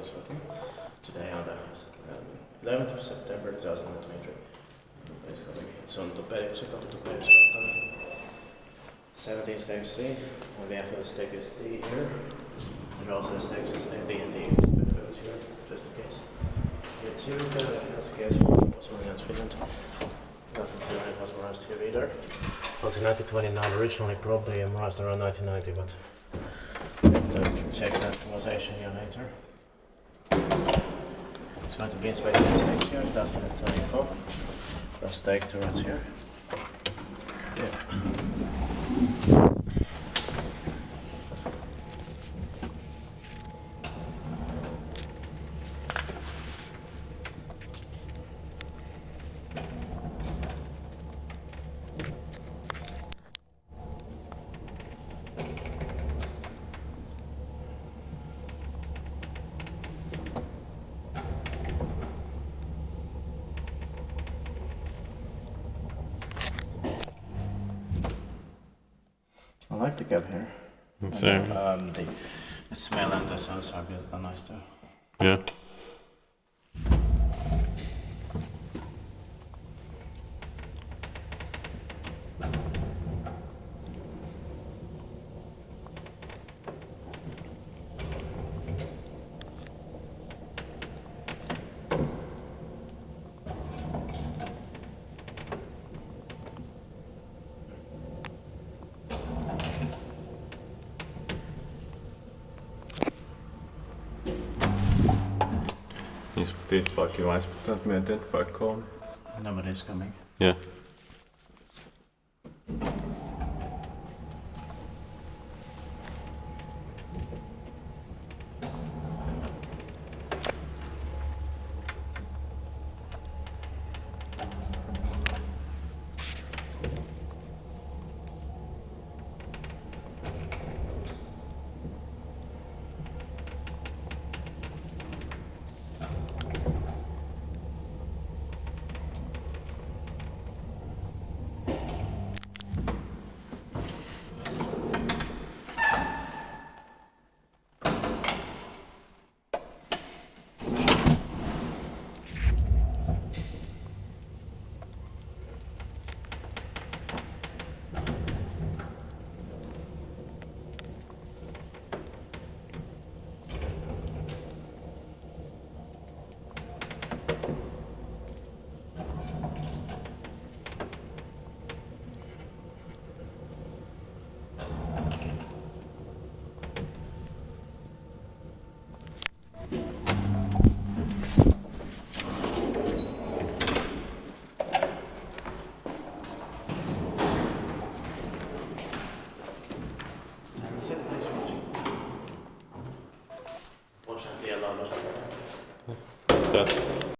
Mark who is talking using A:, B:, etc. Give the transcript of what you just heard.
A: is working today on the 11th of September 2023. Basically, it's on Topeliuksenkatu, Topeliuksenkatu. 17 stakes C, and we have the stake is D here. And also the stakes is A, B, and D. Here, just in case. It's here, that's the case. Was running against Finland. Doesn't seem like it was modernized here either. But in 1929, originally probably modernized around 1990, but we have to check that modernization year later. It's going to be inspected next year, 2024. The stake towards here. Yeah. I like the cab here.
B: Same.
A: The smell and the sounds are nice too.
B: Yeah. Niin tippaakin vai pitää miettiä vaikka on.
A: Nobody's coming.
B: Yeah. That's